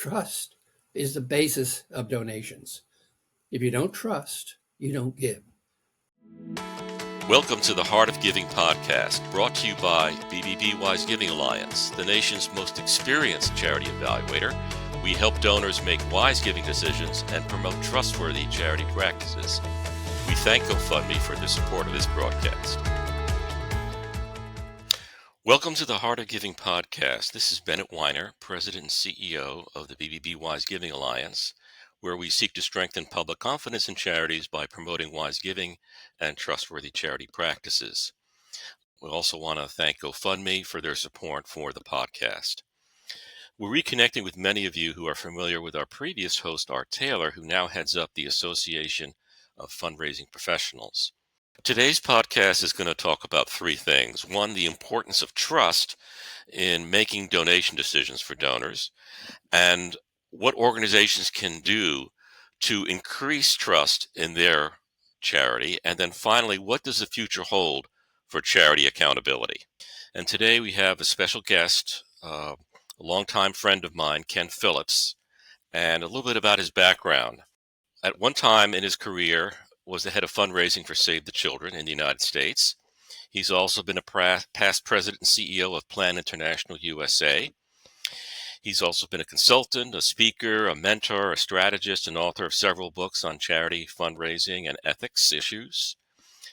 trust is the basis of donations. If you don't trust, you don't give. Welcome to the Heart of Giving podcast, brought to you by BBB Wise Giving Alliance, the nation's most experienced charity evaluator. We help donors make wise giving decisions and promote trustworthy charity practices. We thank GoFundMe for their support of this broadcast. Welcome to the Heart of Giving podcast. This is Bennett Weiner, President and CEO of the BBB Wise Giving Alliance, where we seek to strengthen public confidence in charities by promoting wise giving and trustworthy charity practices. We also want to thank GoFundMe for their support for the podcast. We're reconnecting with many of you who are familiar with our previous host, Art Taylor, who now heads up the Association of Fundraising Professionals. Today's podcast is going to talk about three things. One, the importance of trust in making donation decisions for donors, and what organizations can do to increase trust in their charity. And then finally, what does the future hold for charity accountability? And today we have a special guest, a longtime friend of mine, Ken Phillips, and a little bit about his background. At one time in his career, was the head of fundraising for Save the Children in the United States. He's also been a past president and CEO of Plan International USA. He's also been a consultant, a speaker, a mentor, a strategist, and author of several books on charity, fundraising, and ethics issues.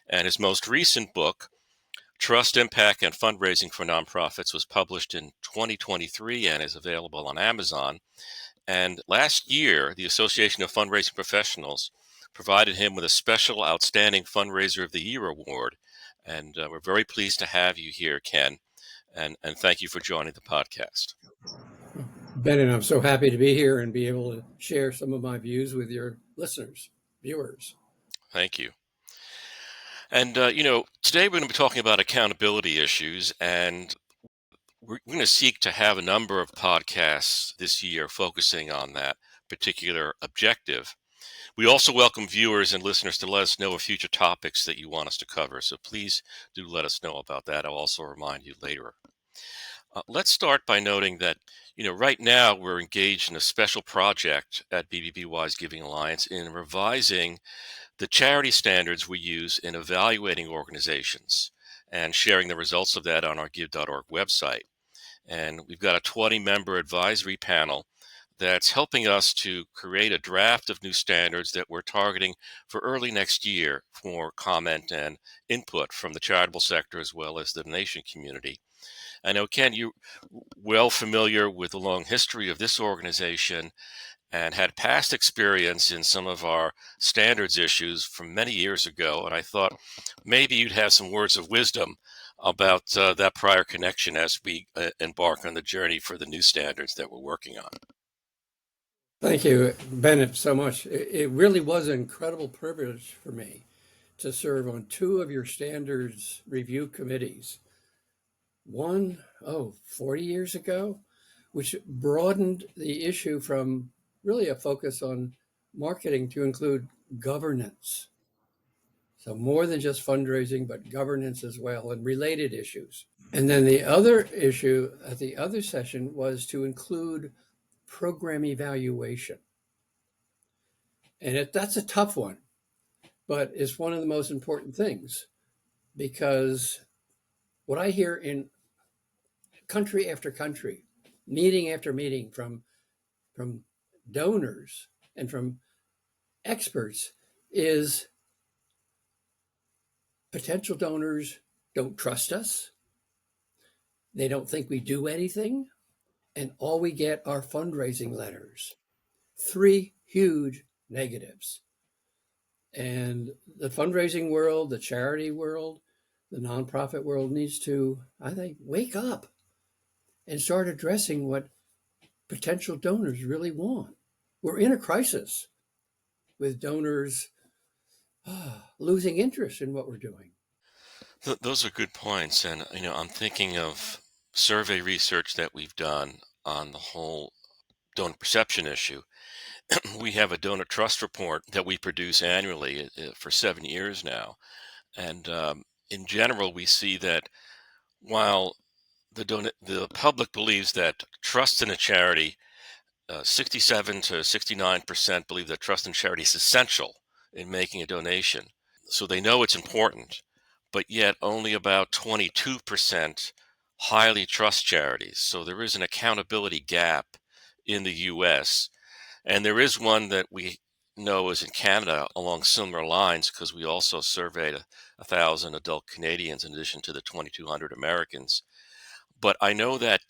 And his most recent book, Trust, Impact, and Fundraising for Nonprofits, was published in 2023 and is available on Amazon. And last year, the Association of Fundraising Professionals provided him with a special Outstanding Fundraiser of the Year award. And we're very pleased to have you here, Ken, and thank you for joining the podcast. Ben, I'm so happy to be here and be able to share some of my views with your listeners, viewers. Thank you. And, today we're going to be talking about accountability issues, and we're going to seek to have a number of podcasts this year focusing on that particular objective. We also welcome viewers and listeners to let us know of future topics that you want us to cover. So please do let us know about that. I'll also remind you later. Let's start by noting that, right now we're engaged in a special project at BBB Wise Giving Alliance in revising the charity standards we use in evaluating organizations and sharing the results of that on our give.org website. And we've got a 20-member advisory panel that's helping us to create a draft of new standards that we're targeting for early next year for comment and input from the charitable sector as well as the donation community. I know, Ken, you're well familiar with the long history of this organization and had past experience in some of our standards issues from many years ago. And I thought maybe you'd have some words of wisdom about that prior connection as we embark on the journey for the new standards that we're working on. Thank you, Bennett, so much. It really was an incredible privilege for me to serve on two of your standards review committees. One, 40 years ago, which broadened the issue from really a focus on marketing to include governance. So more than just fundraising, but governance as well and related issues. And then the other issue at the other session was to include program evaluation. And that's a tough one, but it's one of the most important things, because what I hear in country after country, meeting after meeting from donors and from experts is potential donors don't trust us. They don't think we do anything. And all we get are fundraising letters. Three huge negatives. And the fundraising world, the charity world, the nonprofit world needs to, I think, wake up and start addressing what potential donors really want. We're in a crisis with donors losing interest in what we're doing. Those are good points. And, I'm thinking of survey research that we've done on the whole donor perception issue. We have a donor trust report that we produce annually for 7 years now. And in general, we see that while the public believes that trust in a charity 67 to 69% believe that trust in charity is essential in making a donation. So they know it's important, but yet only about 22% highly trust charities. So there is an accountability gap in the US. And there is one that we know is in Canada along similar lines because we also surveyed 1,000 adult Canadians in addition to the 2,200 Americans. But I know that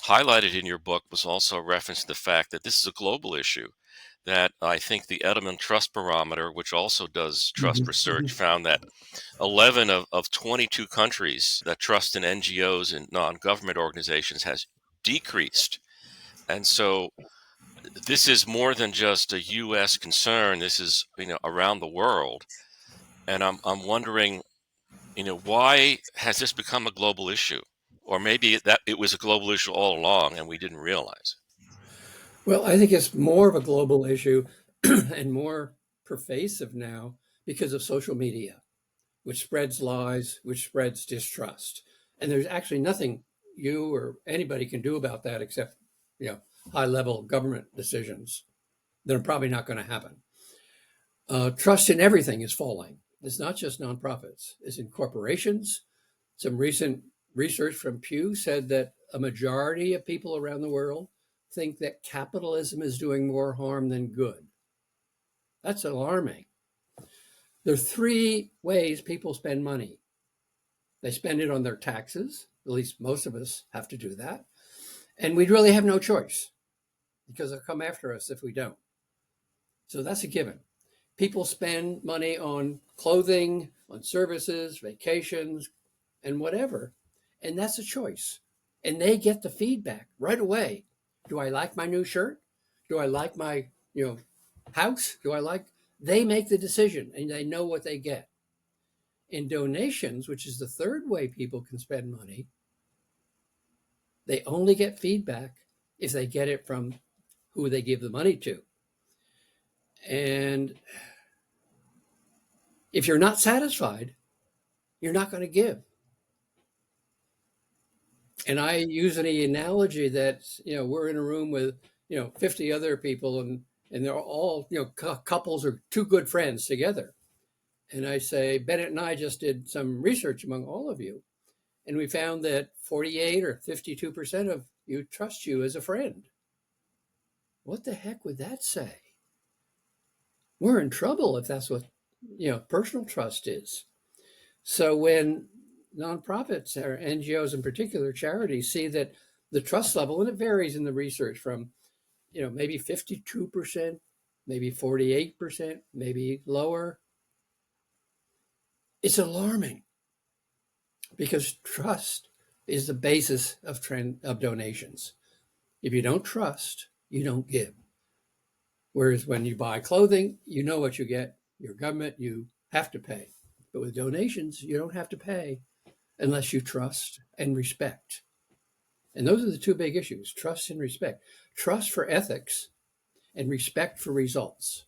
highlighted in your book was also a reference to the fact that this is a global issue. That I think the Edelman Trust Barometer, which also does trust Mhm, research, mhm. found that 11 of 22 countries that trust in NGOs and non government organizations has decreased. And so this is more than just a U.S. concern. This is, around the world. And I'm wondering, why has this become a global issue? Or maybe that it was a global issue all along and we didn't realize. Well, I think it's more of a global issue and more pervasive now because of social media, which spreads lies, which spreads distrust. And there's actually nothing you or anybody can do about that except, you know, high level government decisions that are probably not going to happen. Trust in everything is falling. It's not just nonprofits, it's in corporations. Some recent research from Pew said that a majority of people around the world think that capitalism is doing more harm than good. That's alarming. There are three ways people spend money. They spend it on their taxes. At least most of us have to do that. And we really have no choice because they'll come after us if we don't. So that's a given. People spend money on clothing, on services, vacations, and whatever. And that's a choice. And they get the feedback right away. Do I like my new shirt? Do I like my, house? Do I like they make the decision and they know what they get. In donations, which is the third way people can spend money, they only get feedback if they get it from who they give the money to. And if you're not satisfied, you're not going to give. And I use the analogy that, we're in a room with, 50 other people and they're all, couples or two good friends together. And I say, Bennett and I just did some research among all of you. And we found that 48 or 52% of you trust you as a friend. What the heck would that say? We're in trouble if that's what, personal trust is. So when nonprofits or NGOs in particular, charities, see that the trust level, and it varies in the research from, maybe 52%, maybe 48%, maybe lower, it's alarming because trust is the basis of donations. If you don't trust, you don't give. Whereas when you buy clothing, you know what you get. Your government, you have to pay. But with donations, you don't have to pay unless you trust and respect. And those are the two big issues: trust and respect. Trust for ethics and respect for results.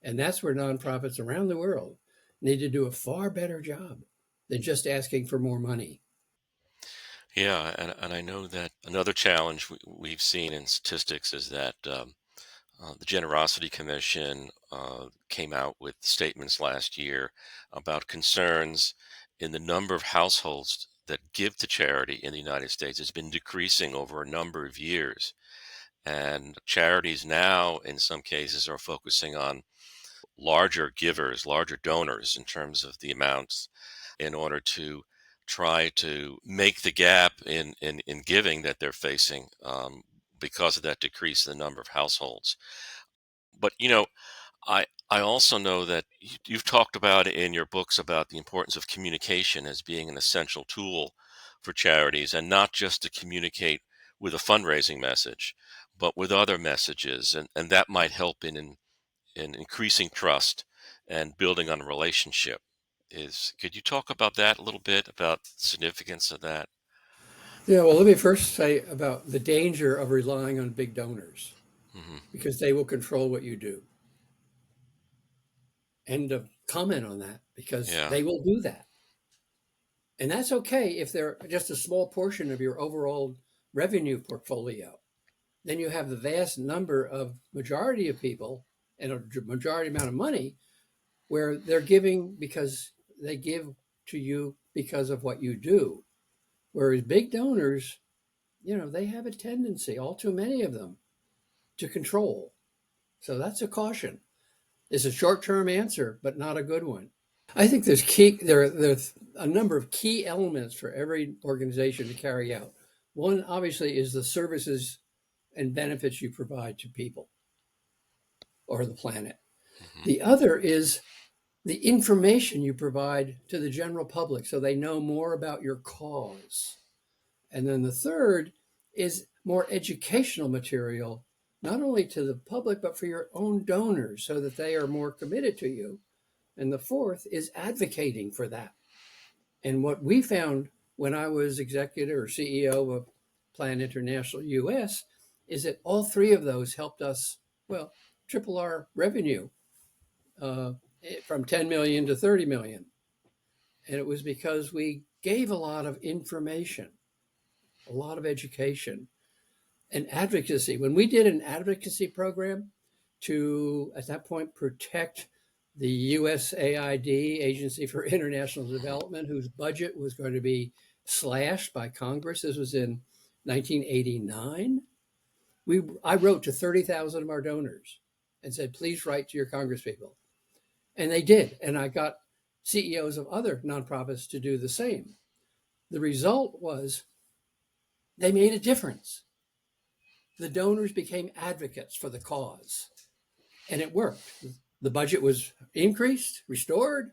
And that's where nonprofits around the world need to do a far better job than just asking for more money. Yeah, and I know that another challenge we've seen in statistics is that the Generosity Commission came out with statements last year about concerns in the number of households that give to charity in the United States has been decreasing over a number of years. And charities now, in some cases, are focusing on larger givers, larger donors in terms of the amounts in order to try to make the gap in giving that they're facing because of that decrease in the number of households. But, I also know that you've talked about in your books about the importance of communication as being an essential tool for charities, and not just to communicate with a fundraising message, but with other messages. And that might help in increasing trust and building on a relationship. Could you talk about that a little bit, about the significance of that? Yeah, well, let me first say about the danger of relying on big donors Hmm. because they will control what you do. And to comment on that because Yeah. they will do that. And that's okay if they're just a small portion of your overall revenue portfolio. then you have the vast number of majority of people and a majority amount of money where they're giving because they give to you because of what you do. Whereas big donors, they have a tendency, all too many of them, to control. So that's a caution. It's a short-term answer, but not a good one. I think there's a number of key elements for every organization to carry out. One, obviously, is the services and benefits you provide to people or the planet. Hmm. The other is the information you provide to the general public so they know more about your cause. And then the third is more educational material, not only to the public, but for your own donors so that they are more committed to you. And the fourth is advocating for that. And what we found when I was executive or CEO of Plan International US is that all three of those helped us, well, triple our revenue uh, from 10 million to 30 million. And it was because we gave a lot of information, a lot of education, and advocacy. When we did an advocacy program to, at that point, protect the USAID, Agency for International Development, whose budget was going to be slashed by Congress. This was in 1989. I wrote to 30,000 of our donors and said, please write to your congresspeople. And they did. And I got CEOs of other nonprofits to do the same. The result was they made a difference. The donors became advocates for the cause, and it worked. The budget was increased, restored,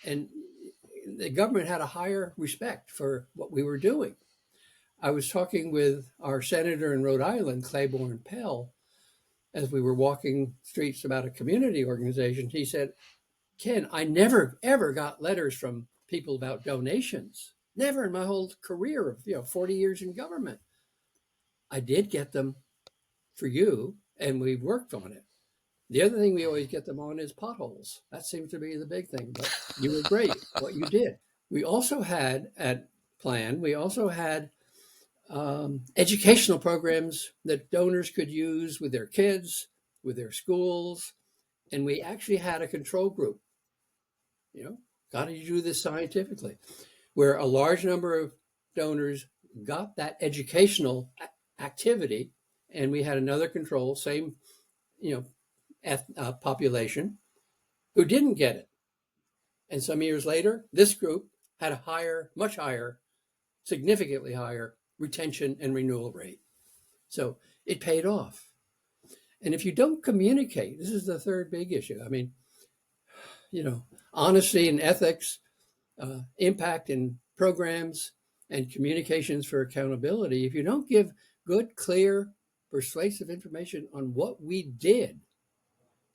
and the government had a higher respect for what we were doing. I was talking with our senator in Rhode Island, Claiborne Pell, as we were walking streets about a community organization. He said, Ken, I never ever got letters from people about donations. Never in my whole career of 40 years in government. I did get them for you, and we worked on it. The other thing we always get them on is potholes. That seems to be the big thing. But you were great what you did. We also had at Plan, we also had educational programs that donors could use with their kids, with their schools. And we actually had a control group, you know, got to do this scientifically, where a large number of donors got that educational activity. And we had another control, same, you population who didn't get it. And some years later, this group had a higher, much higher, significantly higher retention and renewal rate. So it paid off. And if you don't communicate, this is the third big issue. I mean, honesty and ethics, impact in programs, and communications for accountability. If you don't give good, clear, persuasive information on what we did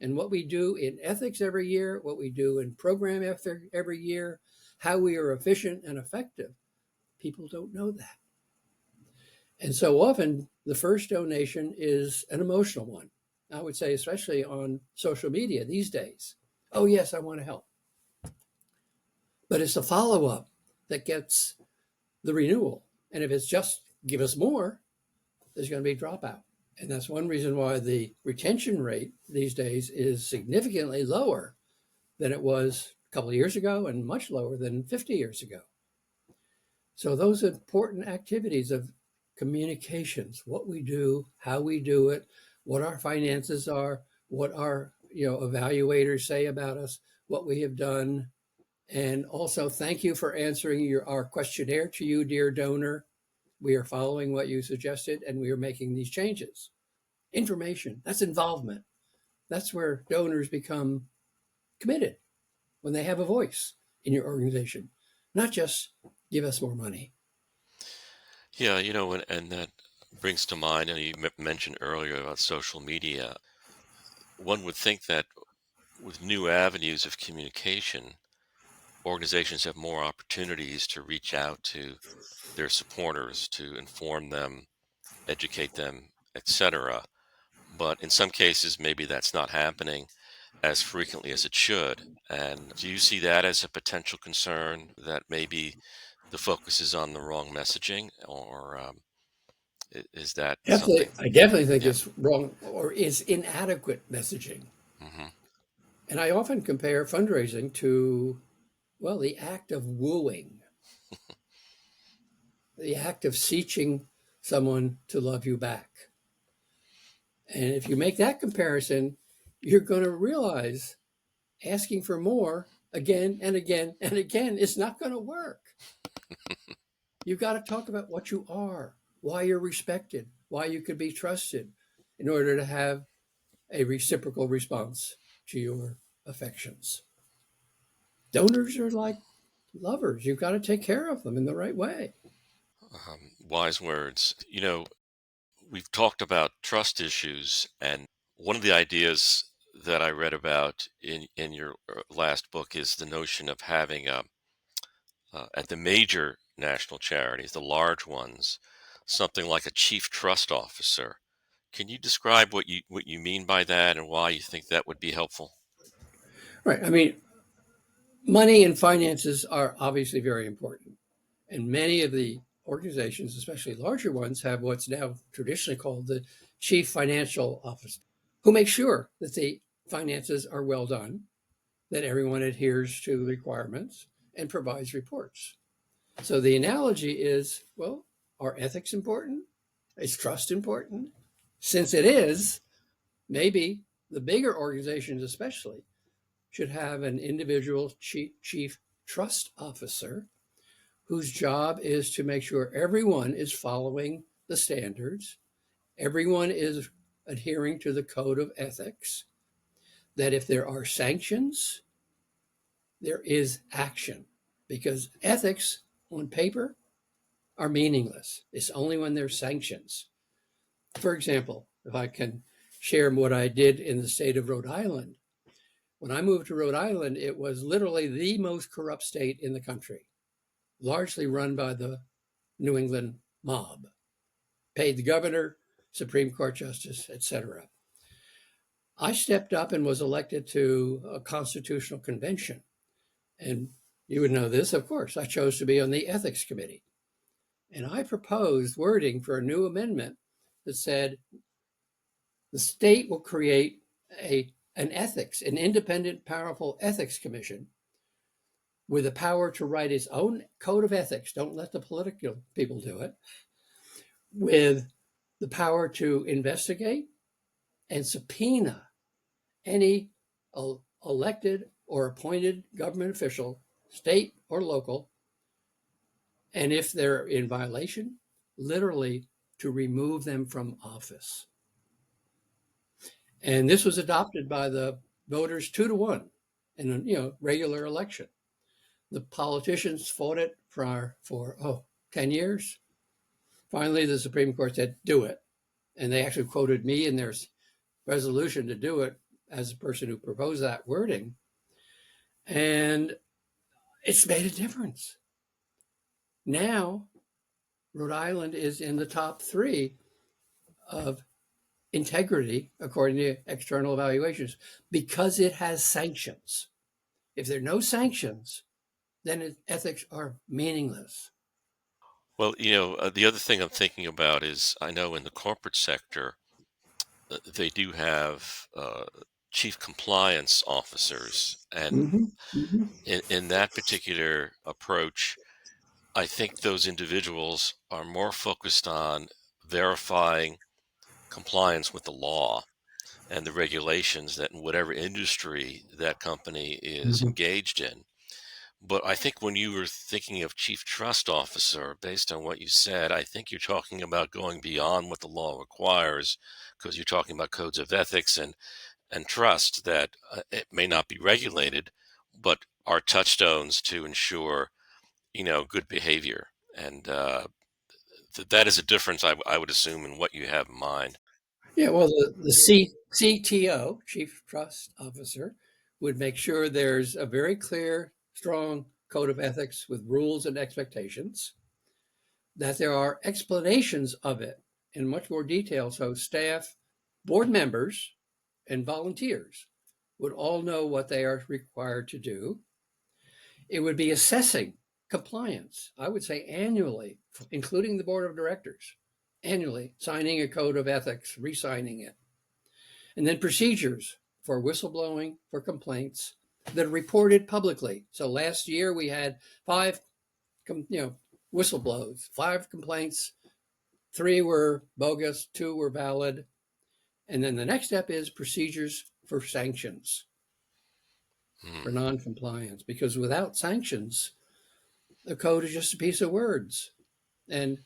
and what we do in ethics every year, what we do in program every year, how we are efficient and effective, people don't know that. And so often the first donation is an emotional one. I would say, especially on social media these days. Oh, yes, I want to help. But it's the follow up that gets the renewal. And if it's just give us more, there's going to be dropout. And that's one reason why the retention rate these days is significantly lower than it was a couple of years ago and much lower than 50 years ago. So those important activities of communications, what we do, how we do it, what our finances are, what our evaluators say about us, what we have done, and also thank you for answering our questionnaire to you, dear donor. We are following what you suggested, and we are making these changes. Information, that's involvement. That's where donors become committed when they have a voice in your organization, not just give us more money. Yeah, and that brings to mind, and you mentioned earlier about social media. One would think that with new avenues of communication, organizations have more opportunities to reach out to their supporters, to inform them, educate them, etc. But in some cases, maybe that's not happening as frequently as it should. And do you see that as a potential concern that maybe the focus is on the wrong messaging, or Is that something? Definitely, I definitely think Yeah. it's wrong or is inadequate messaging. Hmm. And I often compare fundraising to, well, the act of wooing, the act of seeking someone to love you back. And if you make that comparison, you're going to realize asking for more again and again and again is not going to work. You've got to talk about what you are, why you're respected, why you could be trusted in order to have a reciprocal response to your affections. Donors are like lovers. You've got to take care of them in the right way. Wise words. We've talked about trust issues, and one of the ideas that I read about in your last book is the notion of having at the major national charities, the large ones, something like a chief trust officer. Can you describe what you mean by that and why you think that would be helpful? Right. I mean, money and finances are obviously very important. And many of the organizations, especially larger ones, have what's now traditionally called the chief financial officer, who makes sure that the finances are well done, that everyone adheres to requirements, and provides reports. So the analogy is, well, are ethics important? Is trust important? Since it is, maybe the bigger organizations, especially, should have an individual chief trust officer whose job is to make sure everyone is following the standards, everyone is adhering to the code of ethics, that if there are sanctions, there is action. Because ethics on paper are meaningless. It's only when there's sanctions. For example, if I can share what I did in the state of Rhode Island. When I moved to Rhode Island, it was literally the most corrupt state in the country, largely run by the New England mob, paid the governor, Supreme Court justice, etc. I stepped up and was elected to a constitutional convention. And you would know this, of course. I chose to be on the ethics committee. And I proposed wording for a new amendment that said the state will create an independent, powerful ethics commission with the power to write its own code of ethics. Don't let the political people do it. With the power to investigate and subpoena any elected or appointed government official, state or local, and if they're in violation, literally to remove them from office. And this was adopted by the voters 2-1 in a regular election. The politicians fought it for 10 years. Finally, the Supreme Court said, do it. And they actually quoted me in their resolution to do it as the person who proposed that wording. And it's made a difference. Now, Rhode Island is in the top 3 of integrity according to external evaluations because it has sanctions. If there are no sanctions, then ethics are meaningless. Well, the other thing I'm thinking about is I know in the corporate sector, they do have chief compliance officers. And Mm-hmm. Mm-hmm. in that particular approach, I think those individuals are more focused on verifying compliance with the law and the regulations that in whatever industry that company is Mm-hmm. engaged in. But I think when you were thinking of chief trust officer, based on what you said, I think you're talking about going beyond what the law requires because you're talking about codes of ethics and trust that it may not be regulated, but are touchstones to ensure, good behavior. And that is a difference, I would assume, in what you have in mind. Yeah, well, the CTO, Chief Trust Officer, would make sure there's a very clear, strong code of ethics with rules and expectations, that there are explanations of it in much more detail so staff, board members, and volunteers would all know what they are required to do. It would be assessing compliance, I would say annually, including the board of directors. annually, signing a code of ethics, re-signing it. And then procedures for whistleblowing, for complaints that are reported publicly. So last year we had 5, whistleblows, 5 complaints, 3 were bogus, 2 were valid. And then the next step is procedures for sanctions for Mm. non-compliance, because without sanctions, the code is just a piece of words, and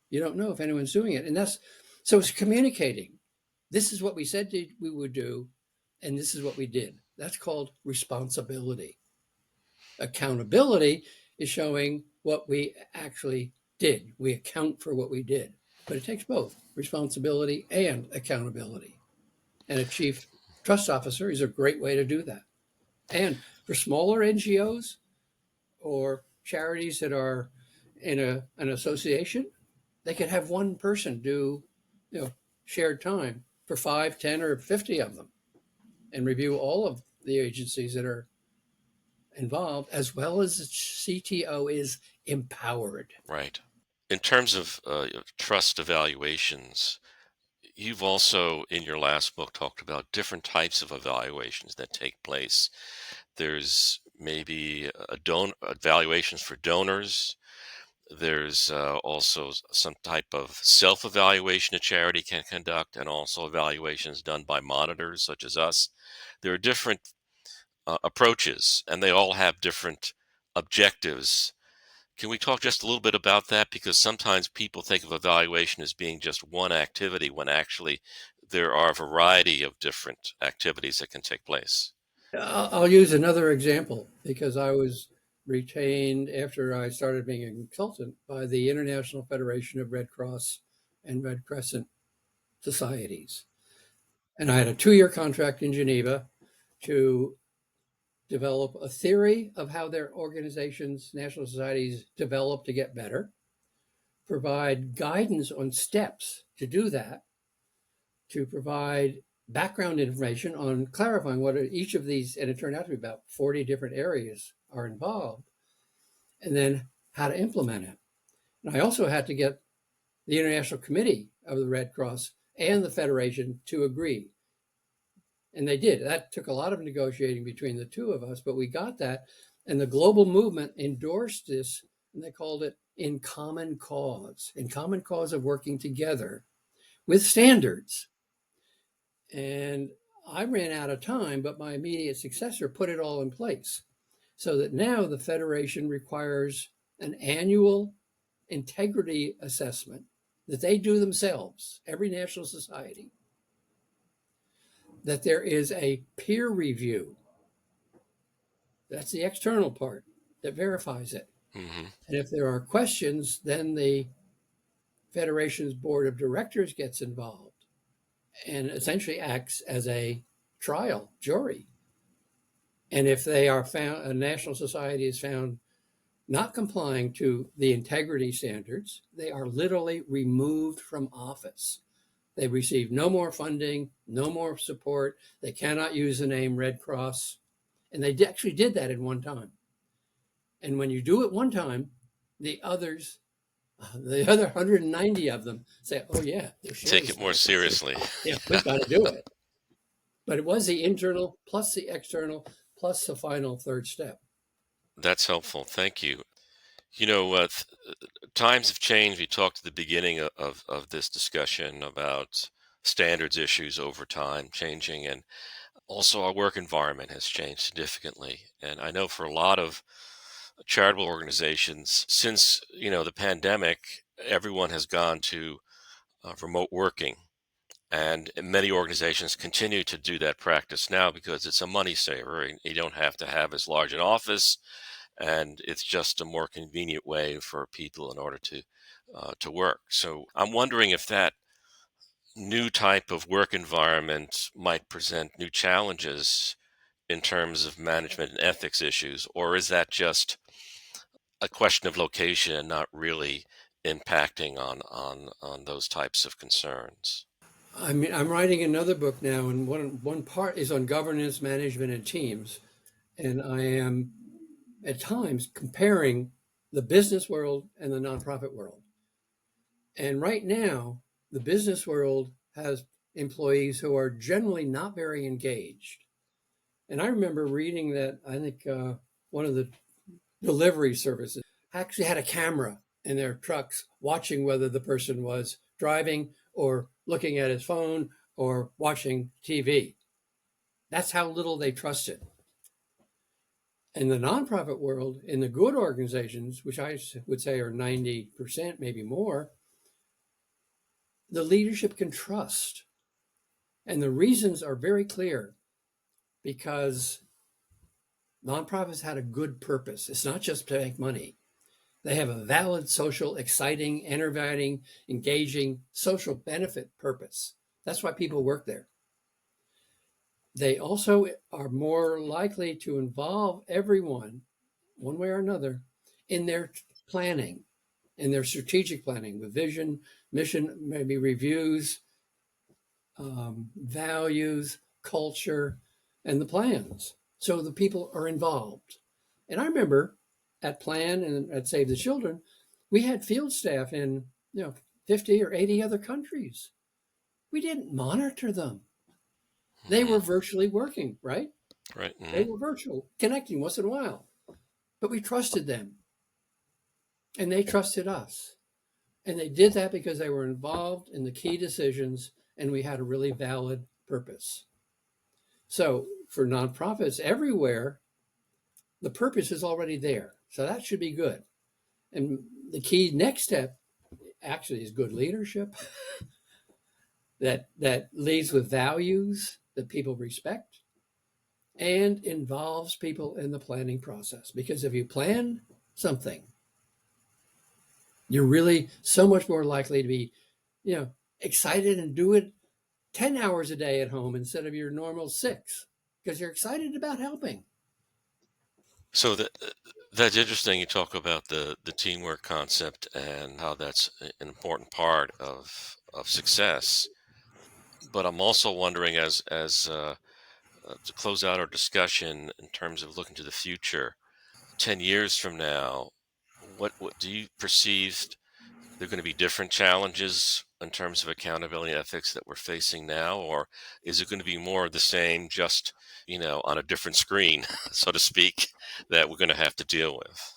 you don't know if anyone's doing it. And so it's communicating. This is what we said we would do, and this is what we did. That's called responsibility. Accountability is showing what we actually did. We account for what we did, but it takes both responsibility and accountability. And a chief trust officer is a great way to do that. And for smaller NGOs or charities that are in an association, they could have one person do, shared time for 5, 10, or 50 of them, and review all of the agencies that are involved, as well as the CTO is empowered. Right. In terms of trust evaluations, you've also, in your last book, talked about different types of evaluations that take place. There's maybe evaluations for donors. There's also some type of self-evaluation a charity can conduct, and also evaluations done by monitors such as us. There are different approaches, and they all have different objectives. Can we talk just a little bit about that? Because sometimes people think of evaluation as being just one activity when actually there are a variety of different activities that can take place. I'll use another example because I was retained after I started being a consultant by the International Federation of Red Cross and Red Crescent Societies. And I had a 2-year contract in Geneva to develop a theory of how their organizations, national societies, develop to get better, provide guidance on steps to do that, to provide background information on clarifying what each of these, and it turned out to be about 40 different areas are involved, and then how to implement it. And I also had to get the International Committee of the Red Cross and the Federation to agree. And they did. That took a lot of negotiating between the two of us, but we got that. And the global movement endorsed this, and they called it in common cause of working together with standards. And I ran out of time, but my immediate successor put it all in place so that now the Federation requires an annual integrity assessment that they do themselves, every national society, that there is a peer review. That's the external part that verifies it. Hmm. And if there are questions, then the Federation's board of directors gets involved and essentially acts as a trial jury. And if they are found, a national society is found not complying to the integrity standards, they are literally removed from office. They receive no more funding, no more support. They cannot use the name Red Cross. And they actually did that at one time. And when you do it one time, the other 190 of them say, oh, yeah, there Take shows it more something here. seriously. Yeah, we've got to do it. But it was the internal plus the external plus the final third step. That's helpful. Thank you. You know, times have changed. We talked at the beginning of this discussion about standards issues over time changing, and also our work environment has changed significantly. And I know for a lot of charitable organizations, since the pandemic, everyone has gone to remote working, and many organizations continue to do that practice now because it's a money saver. And you don't have to have as large an office, and it's just a more convenient way for people in order to work. So I'm wondering if that new type of work environment might present new challenges in terms of management and ethics issues, or is that just a question of location and not really impacting on those types of concerns? I mean, I'm writing another book now, and one part is on governance, management, and teams. And I am at times comparing the business world and the nonprofit world. And right now, the business world has employees who are generally not very engaged. And I remember reading that I think one of the delivery services actually had a camera in their trucks watching whether the person was driving or looking at his phone or watching TV. That's how little they trusted. In the nonprofit world, in the good organizations, which I would say are 90%, maybe more, the leadership can trust. And the reasons are very clear because nonprofits had a good purpose. It's not just to make money. They have a valid social, exciting, enervating, engaging social benefit purpose. That's why people work there. They also are more likely to involve everyone, one way or another, in their planning, in their strategic planning with vision, mission, maybe reviews, values, culture, and the plans. So the people are involved. And I remember at Plan and at Save the Children, we had field staff in 50 or 80 other countries. We didn't monitor them. They were virtually working, right? Right. They were virtual, connecting once in a while. But we trusted them. And they trusted us. And they did that because they were involved in the key decisions and we had a really valid purpose. So for nonprofits everywhere, the purpose is already there. So that should be good. And the key next step actually is good leadership that leads with values that people respect and involves people in the planning process. Because if you plan something, you're really so much more likely to be, excited and do it 10 hours a day at home instead of your normal 6 because you're excited about helping. So that's interesting. You talk about the teamwork concept and how that's an important part of success. But I'm also wondering, as to close out our discussion in terms of looking to the future, 10 years from now, what do you perceive there going to be different challenges in terms of accountability and ethics that we're facing now, or is it going to be more of the same, just on a different screen, so to speak, that we're going to have to deal with?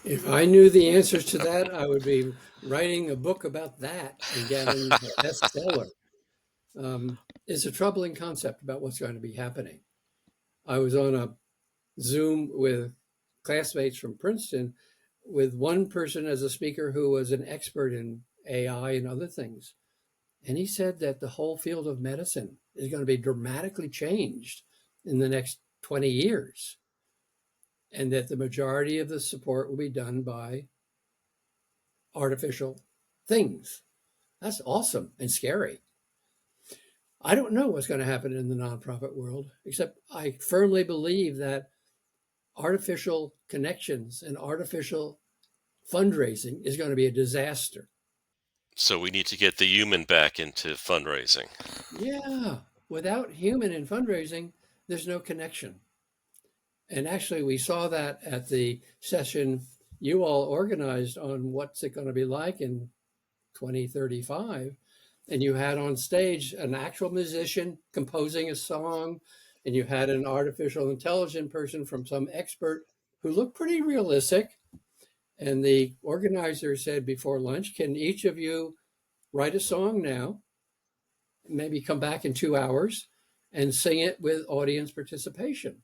If I knew the answers to that, I would be writing a book about that and getting a bestseller. It's a troubling concept about what's going to be happening. I was on a Zoom with classmates from Princeton with one person as a speaker who was an expert in AI and other things. And he said that the whole field of medicine is going to be dramatically changed in the next 20 years, and that the majority of the support will be done by artificial things. That's awesome and scary. I don't know what's going to happen in the nonprofit world, except I firmly believe that artificial connections and artificial fundraising is going to be a disaster. So we need to get the human back into fundraising. Yeah, without human in fundraising, there's no connection. And actually, we saw that at the session you all organized on what's it going to be like in 2035. And you had on stage an actual musician composing a song, and you had an artificial intelligence person from some expert who looked pretty realistic. And the organizer said before lunch, can each of you write a song now, maybe come back in 2 hours and sing it with audience participation?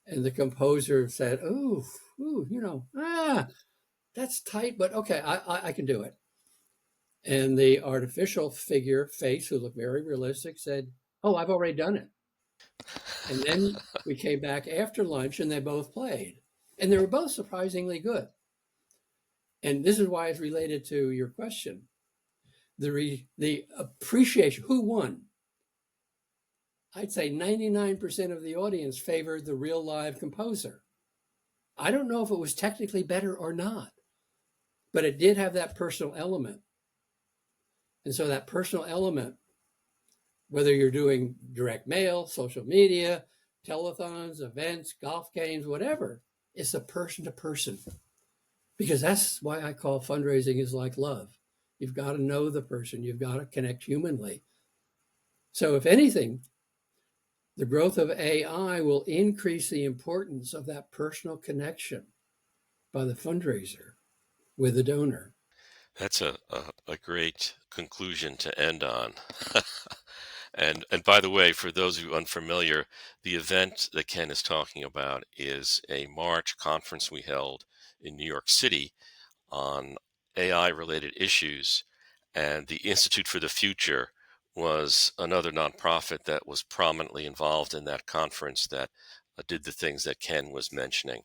And the composer said, that's tight, but okay, I can do it. And the artificial figure face, who looked very realistic, said, oh, I've already done it. And then we came back after lunch and they both played. And they were both surprisingly good. And this is why it's related to your question. The appreciation, who won? I'd say 99% of the audience favored the real live composer. I don't know if it was technically better or not, but it did have that personal element. And so that personal element, whether you're doing direct mail, social media, telethons, events, golf games, whatever, it's a person to person. Because that's why I call fundraising is like love. You've got to know the person. You've got to connect humanly. So if anything, the growth of AI will increase the importance of that personal connection by the fundraiser with the donor. That's a great conclusion to end on. And by the way, for those of you unfamiliar, the event that Ken is talking about is a March conference we held in New York City on AI related issues. And the Institute for the Future was another nonprofit that was prominently involved in that conference that did the things that Ken was mentioning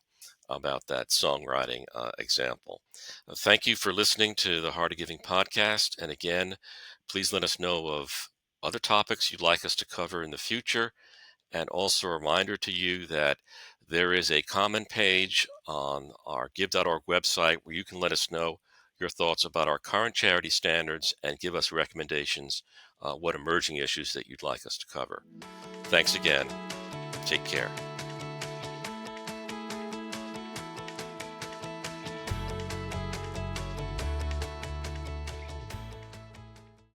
about that songwriting example. Thank you for listening to the Heart of Giving podcast. And again, please let us know of other topics you'd like us to cover in the future. And also a reminder to you that there is a comment page on our give.org website where you can let us know your thoughts about our current charity standards and give us recommendations, what emerging issues that you'd like us to cover. Thanks again. Take care.